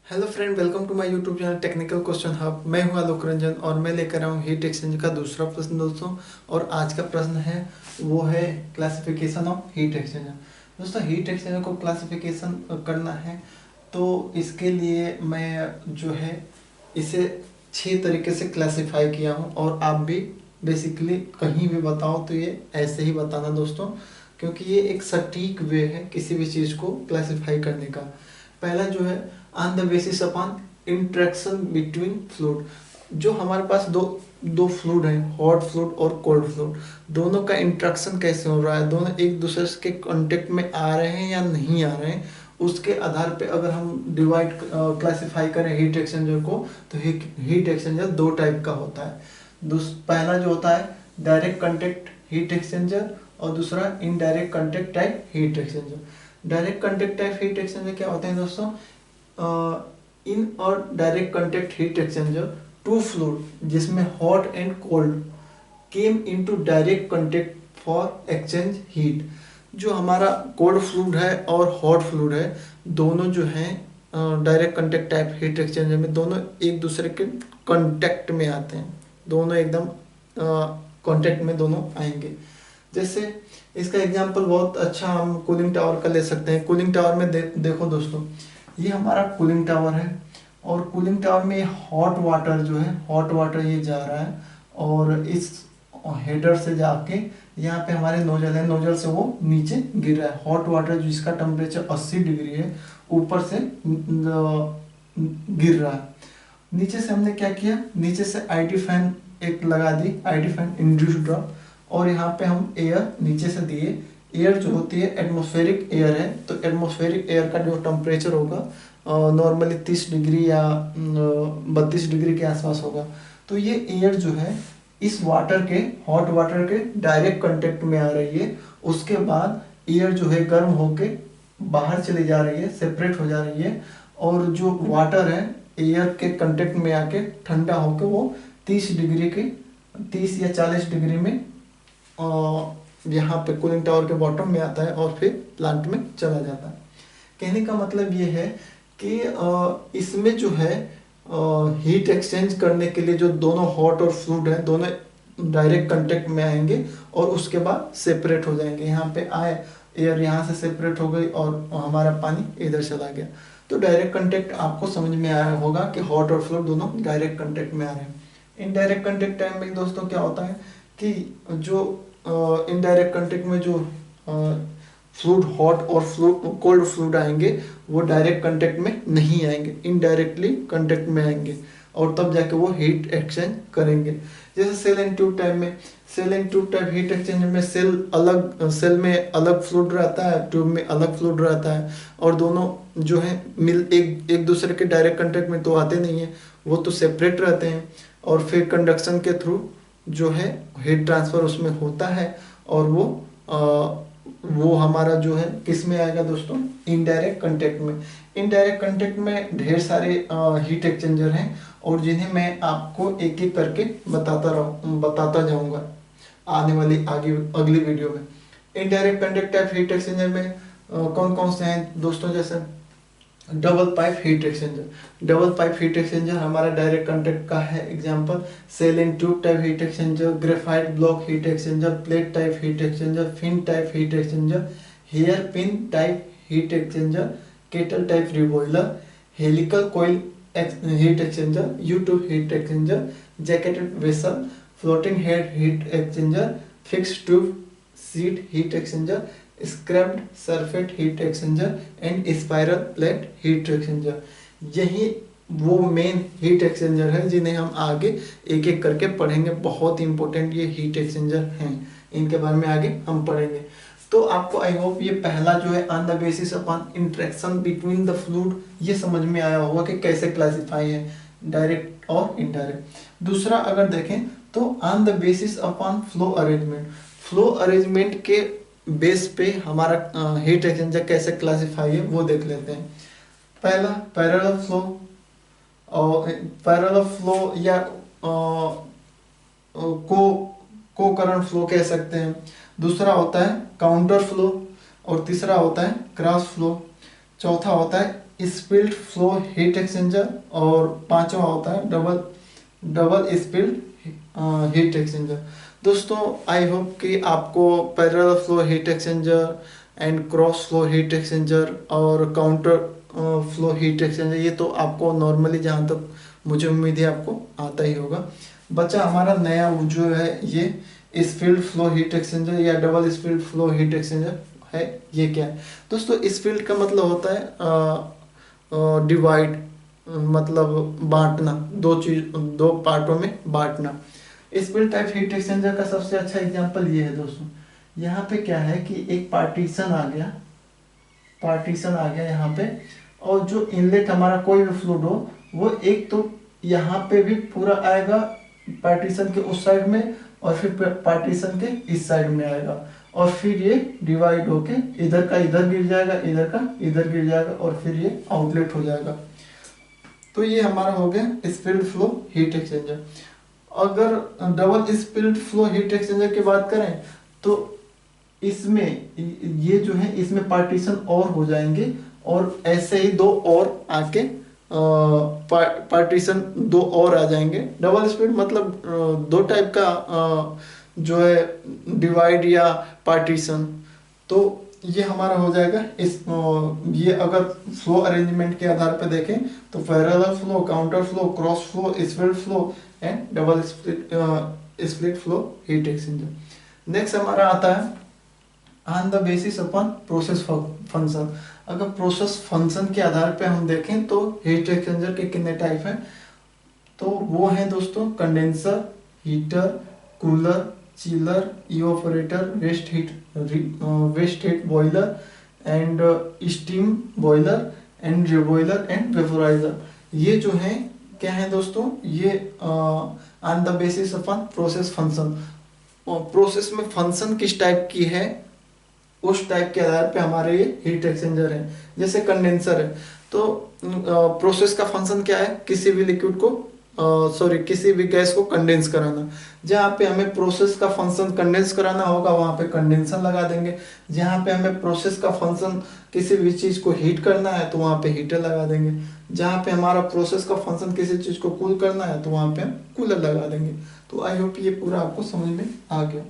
Hello friend, welcome to my YouTube channel technical question hub. मैं हूं आलोक रंजन और मैं लेकर आया हूं हीट एक्सचेंजर का दूसरा प्रश्न दोस्तों। और आज का प्रश्न है वो है क्लासिफिकेशन ऑफ हीट एक्सचेंजर। दोस्तों, हीट एक्सचेंजर को क्लासिफिकेशन करना है तो इसके लिए मैं जो है इसे 6 तरीके से क्लासिफाई किया हूं। और आप भी बेसिकली कहीं भी बताओ तो ये ऐसे ही बताना दोस्तों, क्योंकि ये एक सटीक वे है किसी भी चीज़ को क्लासिफाई करने का। पहला जो है on the basis upon interaction between fluid. जो हमारे पास दो दो फ्लूइड हैं, हॉट फ्लूइड और कोल्ड फ्लूइड, दोनों का इंट्रैक्शन कैसे हो रहा है, दोनों एक दूसरे के कांटेक्ट में आ रहे हैं या नहीं आ रहे हैं, उसके आधार पे अगर हम डिवाइड क्लासिफाई करें हीट एक्सचेंजर को, तो हीट एक्सचेंजर दो टाइप का होता है। पहला जो होता है डायरेक्ट कंटेक्ट हीट एक्सचेंजर और दूसरा indirect contact type heat exchanger. Direct contact type heat exchanger क्या होते हैं दोस्तों? इन और direct contact heat exchanger two fluid जिसमें hot and cold came into direct contact for exchange heat. जो हमारा कोल्ड फ्लूइड है और हॉट फ्लूइड है, दोनों जो हैं direct contact type heat exchanger में दोनों एक दूसरे के कांटेक्ट में आते हैं, दोनों एकदम कांटेक्ट में दोनों आएंगे। जैसे इसका एग्जांपल बहुत अच्छा हम कूलिंग टावर का ले सकते हैं। कूलिंग टावर में देखो दोस्तों, ये हमारा कूलिंग टावर है और कूलिंग टावर में हॉट वाटर जो है, हॉट वाटर ये जा रहा है और इस हेडर से जाके यहाँ पे हमारे नोजल है, नोजल से वो नीचे गिर रहा है। हॉट वाटर जिसका टेम्परेचर 80 डिग्री है ऊपर से गिर रहा है। नीचे से हमने क्या किया, नीचे से आईडी फैन एक लगा दी, आईडी फैन इंड्यूस ड्रॉप, और यहाँ पे हम एयर नीचे से दिए। एयर जो होती है एटमॉस्फेरिक एयर है, तो एटमॉस्फेरिक एयर का जो टेम्परेचर होगा नॉर्मली 30 डिग्री या 32 डिग्री के आसपास होगा। तो ये एयर जो है इस वाटर के, हॉट वाटर के डायरेक्ट कांटेक्ट में आ रही है। उसके बाद एयर जो है गर्म होके बाहर चली जा रही है, सेपरेट हो जा रही है, और जो वाटर है एयर के कांटेक्ट में आके ठंडा होके वो 30 डिग्री के, 30 या 40 डिग्री में यहाँ पे कूलिंग टावर के बॉटम में आता है और फिर प्लांट में चला जाता है। कहने का मतलब ये है कि इसमें जो है हीट एक्सचेंज करने के लिए जो दोनों हॉट और फ्लूइड है दोनों डायरेक्ट कांटेक्ट में आएंगे और उसके बाद सेपरेट हो जाएंगे। यहाँ पे आए, एयर यहाँ से सेपरेट हो गई और हमारा पानी इधर चला गया। तो डायरेक्ट कांटेक्ट आपको समझ में आया होगा कि हॉट और फ्लूइड दोनों डायरेक्ट कांटेक्ट में आ रहे हैं। इनडायरेक्ट कांटेक्ट टाइम में दोस्तों क्या होता है कि जो इनडायरेक्ट कांटेक्ट में जो फ्लूइड हॉट और फ्लूइड कोल्ड फ्लूइड आएंगे वो डायरेक्ट कांटेक्ट में नहीं आएंगे, इनडायरेक्टली कांटेक्ट में आएंगे और तब जाके वो हीट एक्सचेंज करेंगे। जैसे सेल एंड ट्यूब टाइप में, shell and tube type heat exchanger में सेल में अलग फ्लूइड रहता है, ट्यूब में अलग फ्लूइड रहता है, और दोनों जो है एक दूसरे के डायरेक्ट कांटेक्ट में तो आते नहीं है, वो तो सेपरेट रहते हैं। और फिर कंडक्शन के थ्रू जो है हीट ट्रांसफर उसमें होता है और वो हमारा जो है किस में आएगा दोस्तों? इनडायरेक्ट कांटेक्ट में। इनडायरेक्ट कांटेक्ट में ढेर सारे हीट एक्सचेंजर हैं और जिन्हें मैं आपको एक एक करके बताता जाऊंगा आने वाली अगली वीडियो में। Indirect contact type heat exchanger में कौन कौन से हैं दोस्तों? जैसे double pipe heat exchanger. Double pipe heat exchanger हमारा डायरेक्ट कांटेक्ट का है example. Shell and tube type heat exchanger, graphite block heat exchanger, plate type heat exchanger, fin type heat exchanger, hairpin type heat exchanger, kettle type reboiler, helical coil heat exchanger, U tube heat exchanger, jacketed vessel, floating head heat exchanger, fixed tube seat heat exchanger, scraped surface heat exchanger and spiral plate heat exchanger. यही वो main heat exchanger है जिन्हें हम आगे एक एक करके पढ़ेंगे। बहुत इंपॉर्टेंट ये हीट एक्सचेंजर हैं, इनके बारे में आगे हम पढ़ेंगे। तो आपको आई होप ये पहला जो है on the basis upon interaction between the fluid, ये समझ में आया होगा कि कैसे क्लासिफाई है डायरेक्ट और इनडायरेक्ट। दूसरा अगर देखें तो on the basis upon flow arrangement. Flow arrangement के बेस पे हमारा हीट एक्सचेंजर कैसे क्लासिफाई है वो देख लेते हैं। पहला पैरेलल फ्लो, और पैरेलल फ्लो या को करंट फ्लो कह सकते हैं। दूसरा होता है काउंटर फ्लो और तीसरा होता है क्रॉस फ्लो। चौथा होता है स्पिल्ड फ्लो हीट एक्सचेंजर, और पांचवा होता है डबल स्पिल्ड हीट एक्सचेंजर। दोस्तों आई होप कि आपको parallel flow heat exchanger and cross flow heat exchanger और काउंटर फ्लो हीट एक्सचेंजर ये तो आपको नॉर्मली, जहाँ तक मुझे उम्मीद है आपको आता ही होगा। बचा हमारा नया जो है ये स्पिल्ड फ्लो हीट एक्सचेंजर या double spilled flow heat exchanger है। ये क्या है दोस्तों? स्पिल्ड का मतलब होता है डिवाइड, मतलब बांटना, दो पार्टों में बांटना। स्पिल्ड टाइप हीट एक्सचेंजर का सबसे अच्छा एग्जांपल ये है दोस्तों। यहाँ पे क्या है कि एक पार्टीशन आ गया यहाँ पे, और जो इनलेट हमारा कोई भी फ्लूइड हो वो एक तो यहाँ पे भी पूरा आएगा पार्टीशन के उस साइड में, और फिर पार्टीशन के इस साइड में आएगा, और फिर ये डिवाइड होके इधर का इधर गिर जाएगा, इधर का इधर गिर जाएगा, और फिर ये आउटलेट हो जाएगा। तो ये हमारा हो गया स्पिल्ड फ्लो हीट एक्सचेंजर। अगर double spilled flow heat exchanger की बात करें तो इसमें ये जो है इसमें पार्टीशन और हो जाएंगे, और ऐसे ही दो और आके पार्टीशन दो और आ जाएंगे। डबल स्पिल्ड मतलब दो टाइप का जो है डिवाइड या पार्टीशन। तो ये हमारा हो जाएगा ये अगर फ्लो अरेंजमेंट के आधार पर देखें तो parallel flow, counter flow, cross flow, spilled flow and double split flow heat exchanger. Next हमारा आता है on the basis upon process function. अगर प्रोसेस फंक्शन के आधार पे हम देखें तो हीट एक्सचेंजर के कितने टाइप हैं, तो वो हैं दोस्तों condenser, heater, cooler, chiller, evaporator, waste heat boiler and steam boiler and reboiler and vaporizer. ये जो हैं क्या है दोस्तों? ये on the basis upon process function, process में फंक्शन किस टाइप की है उस टाइप के आधार पे हमारे ये हीट एक्सचेंजर है। जैसे कंडेंसर है तो प्रोसेस का फंक्शन क्या है? किसी भी लिक्विड को किसी भी गैस को कंडेंस कराना। जहाँ पे हमें प्रोसेस का फंक्शन कंडेंस कराना होगा वहाँ पे कंडेंसर लगा देंगे। जहाँ पे हमें प्रोसेस का फंक्शन किसी भी चीज़ को हीट करना है तो वहाँ पे हीटर लगा देंगे। जहाँ पे हमारा प्रोसेस का फंक्शन किसी चीज़ को कूल करना है तो वहाँ पे हम कूलर लगा देंगे। तो आई होप ये पूरा आपको समझ में आ गया।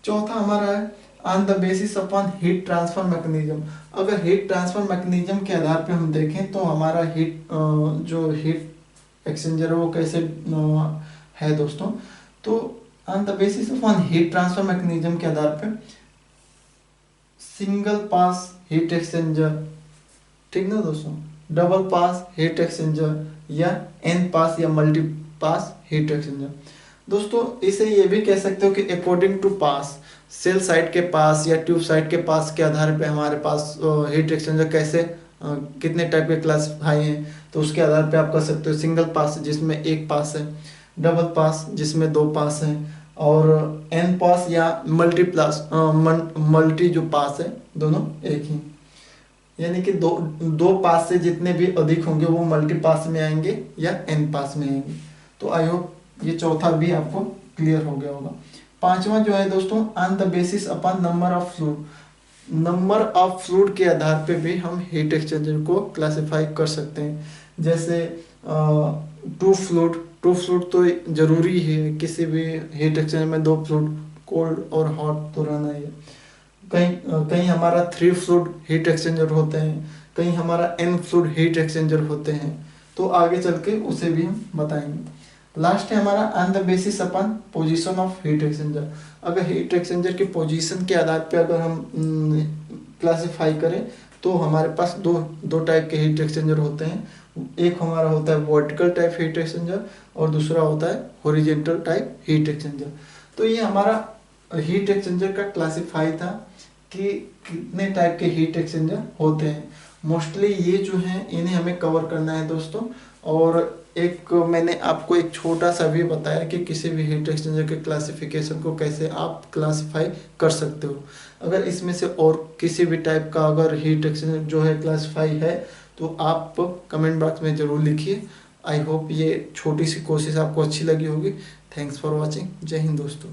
चौथा हमारा है on the basis upon heat transfer mechanism. अगर हीट ट्रांसफर मैकेनिज्म के आधार पे हम देखें तो हमारा जो हीट एक्सचेंजर है वो कैसे है दोस्तों? तो on the basis upon heat transfer mechanism के आधार पे सिंगल पास हीट एक्सचेंजर, ठीक ना दोस्तों, डबल पास हीट एक्सचेंजर या एन पास या मल्टी पास हीट एक्सचेंजर। दोस्तों इसे ये भी कह सकते हो कि according to pass, shell side के पास या ट्यूब साइड के पास के आधार पे हमारे पास हीट एक्सचेंजर कैसे कितने टाइप के क्लासिफाई हैं, तो उसके आधार पे आप कर सकते हो सिंगल पास जिसमें एक पास है, डबल पास जिसमें दो पास हैं, और एन पास या मल्टी जो पास है दोनों एक ही, यानी कि दो पास से जितने भी अधिक होंगे वो मल्टी पास में आएंगे या एन पास में आएंगे। तो आई होप ये चौथा भी आपको क्लियर हो गया होगा। पांचवा जो है दोस्तों on the basis upon number of fluid. Number of fluid के आधार पे भी हम हीट एक्सचेंजर को क्लासिफाई कर सकते हैं। जैसे टू फ्लूइड तो जरूरी है किसी भी हीट एक्सचेंजर में, दो फ्लूइड कोल्ड और हॉट तो रहना ही है। कहीं हमारा 3 फ्लूइड हीट एक्सचेंजर होते हैं, कहीं हमारा n फ्लूइड हीट एक्सचेंजर होते हैं। तो आगे चल के उसे भी हम बताएंगे। लास्ट है हमारा on the basis upon position of heat exchanger. अगर हीट एक्सचेंजर की पोजीशन के आधार पे अगर हम क्लासिफाई करें तो हमारे पास दो टाइप के हीट एक्सचेंजर होते हैं। एक हमारा होता है वर्टिकल टाइप हीट एक्सचेंजर और दूसरा होता है हॉरिजॉन्टल टाइप हीट एक्सचेंजर। तो ये हमारा हीट एक्सचेंजर का क्लासिफाई था कि कितने टाइप के हीट एक्सचेंजर होते हैं। मोस्टली ये जो हैं इन्हें हमें कवर करना है दोस्तों। और एक मैंने आपको एक छोटा सा भी बताया कि किसी भी हीट एक्सचेंजर के क्लासिफिकेशन को कैसे आप क्लासिफाई कर सकते हो। अगर इसमें से और किसी भी टाइप का अगर हीट एक्सचेंजर जो है क्लासिफाई है तो आप कमेंट बॉक्स में ज़रूर लिखिए। आई होप ये छोटी सी कोशिश आपको अच्छी लगी होगी। Thanks for watching. जय हिंद दोस्तों।